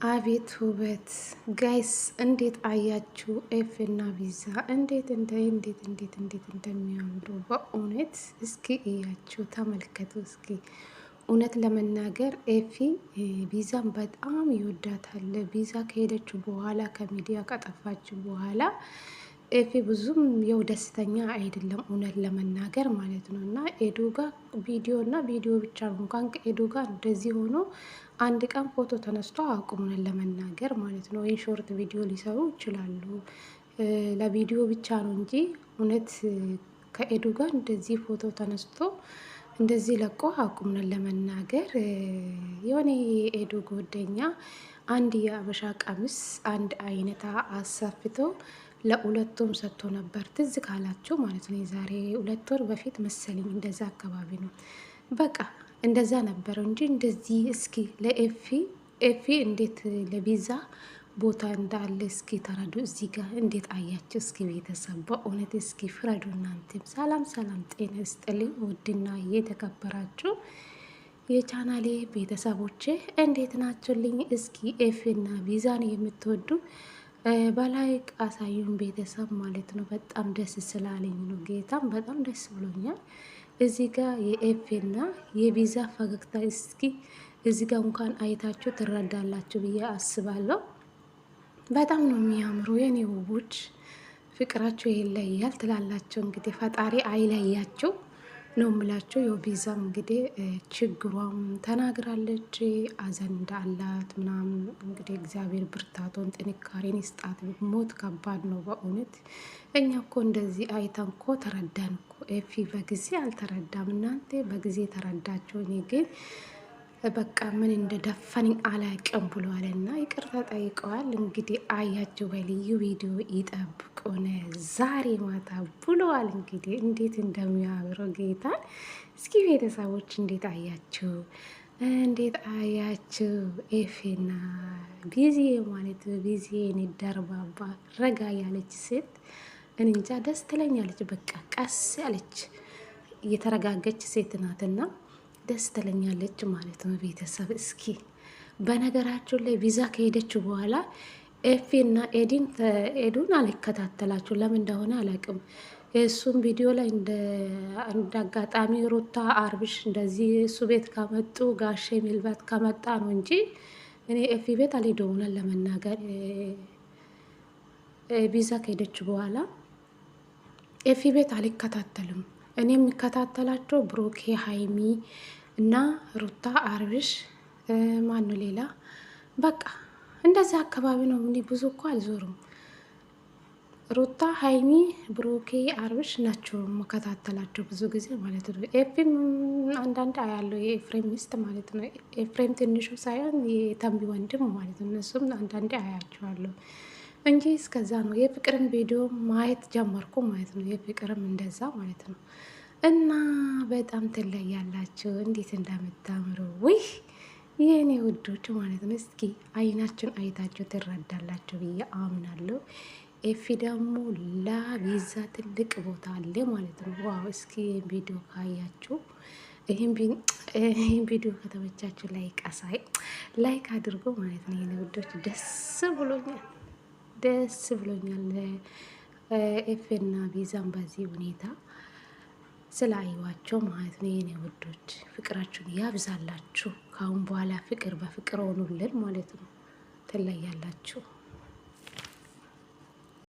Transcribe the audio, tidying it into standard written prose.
አቤት ውበት ጋይስ! እንዴት አያችሁ? ኤፍ እና ቪዛ እንዴት እንደሚያምሩ በእውነት እስኪ እያችሁ ተመልከቱ። እስኪ እውነት ለመናገር ኤፊ ቪዛን በጣም ይወዳታል። ቪዛ ከሄደችው በኋላ ከሚዲያ ከጠፋችው በኋላ ኤፊ ብዙም የው ደስተኛ አይደለም፣ እውነት ለመናገር ማለት ነው። እና ኤዱ ጋር ቪዲዮ ብቻ ነው እንኳን ከኤዱ ጋር እንደዚህ ሆኖ አንድ ቀን ፎቶ ተነስቶ አቁሙን ለመናገር ማለት ነው። ወይ ሾርት ቪዲዮ ሊሰሩ ይችላሉ፣ ለቪዲዮ ብቻ ነው እንጂ እውነት ከኤዱ ጋር እንደዚህ ፎቶ ተነስቶ እንደዚህ ለቆ አቁሙን ለመናገር። የሆነ የኤዱ ጓደኛ አንድ የአበሻ ቀሚስ አንድ አይነታ አሰፍቶ ለሁለቱም ሰጥቶ ነበር። ትዝ ካላችሁ ማለት ነው። የዛሬ 2 ወር በፊት መሰለኝ እንደዛ አካባቢ ነው። በቃ እንደዛ ነበረው እንጂ እንደዚህ እስኪ ኤፊ እንዴት ለቪዛ ቦታ እንዳለ እስኪ ተረዱ። እዚህ ጋር እንዴት አያችሁ? እስኪ ቤተሰብ በእውነት እስኪ ፍረዱ እናንተም። ሰላም ጤና ይስጥልኝ ውድና የተከበራችሁ የቻናሌ ቤተሰቦቼ እንዴት ናችሁልኝ? እስኪ ኤፊና ቪዛን የምትወዱ በላይክ አሳዩን ቤተሰብ ማለት ነው። በጣም ደስ ስላለኝ ነው፣ ጌታም በጣም ደስ ብሎኛል። እዚህ ጋር የኤፌና የቪዛ ፈገግታ እስኪ እዚህ ጋር እንኳን አይታችሁ ትረዳላችሁ ብዬ አስባለሁ። በጣም ነው የሚያምሩ የኔ ውቦች፣ ፍቅራችሁ ይለያል ትላላችሁ። እንግዲህ ፈጣሪ አይለያችሁ ነው የምላቸው። የቪዛም እንግዲህ ችግሯም ተናግራለች፣ አዘን እንዳላት ምናምን። እንግዲህ እግዚአብሔር ብርታቶን ጥንካሬን ይስጣት። ሞት ከባድ ነው በእውነት። እኛ እኮ እንደዚህ አይተን እኮ ተረዳን እኮ። ኤፊ በጊዜ አልተረዳም፣ እናንተ በጊዜ ተረዳቸው። እኔ ግን በቃ ምን እንደደፈንኝ አላቅም ብሏልና ይቅርታ ጠይቀዋል። እንግዲህ አያችሁ በልዩ ቪዲዮ ይጠብቁን ዛሬ ማታ ብለዋል። እንግዲህ እንዴት እንደሚያምረው ጌታን። እስኪ ቤተሰቦች እንዴት አያችሁ? እንዴት አያችሁ? ኤፌና ቢዚ ማለት ቢዚ ደርባባ ረጋ ያለች ሴት እንጃ ደስ ትለኛለች። በቃ ቀስ ያለች እየተረጋገች ሴት ናትና ደስ ትለኛለች ማለት ነው። ቤተሰብ እስኪ በነገራችሁ ላይ ቪዛ ከሄደች በኋላ ኤፊ እና ኤዱን አልከታተላችሁ ለምን እንደሆነ አላውቅም። የእሱም ቪዲዮ ላይ እንደ አጋጣሚ ሩታ አርብሽ እንደዚህ እሱ ቤት ከመጡ ጋሼ ሚልበት ከመጣ ነው እንጂ እኔ ኤፊ ቤት አልሄደውም ለመናገር። ቪዛ ከሄደች በኋላ ኤፊ ቤት አልከታተልም። እኔ የሚከታተላቸው ብሩኬ፣ ሀይሚ እና ሩታ አርብሽ ማን ነው ሌላ በቃ እንደዚህ አካባቢ ነው። እኔ ብዙ እኮ አልዞሩም። ሩታ፣ ሀይሚ፣ ብሩኬ፣ አርብሽ ናቸው መከታተላቸው ብዙ ጊዜ ማለት ነው። ኤፍሬም አንዳንድ አያለው፣ የኤፍሬም ሚስት ማለት ነው። ኤፍሬም ትንሹ ሳይሆን የተንቢ ወንድም ማለት ነው። እነሱም አንዳንዴ አያቸዋለሁ እንጂ እስከዛ ነው። የፍቅርን ቪዲዮ ማየት ጀመርኩ ማለት ነው። የፍቅርም እንደዛ ማለት ነው። እና በጣም ትለያላችሁ እንዴት እንደምታምሩ ውይ የኔ ውዶች ማለት ነው። እስኪ አይናችን አይታችሁ ትረዳላችሁ ብዬ አምናለሁ። ኤፊ ደግሞ ለቪዛ ትልቅ ቦታ አለ ማለት ነው። ዋው! እስኪ ቪዲዮ ካያችሁ ይህን ቪዲዮ ከተመቻችሁ ላይክ አድርጎ ማለት ነው። የኔ ውዶች ደስ ብሎኛል። ኤፍና ቪዛን በዚህ ሁኔታ ስላዩዋቸው ማለት ነው። የኔ ውዶች ፍቅራችሁን ያብዛላችሁ። ከአሁን በኋላ ፍቅር በፍቅር ሆኑልን ማለት ነው። ትለያላችሁ።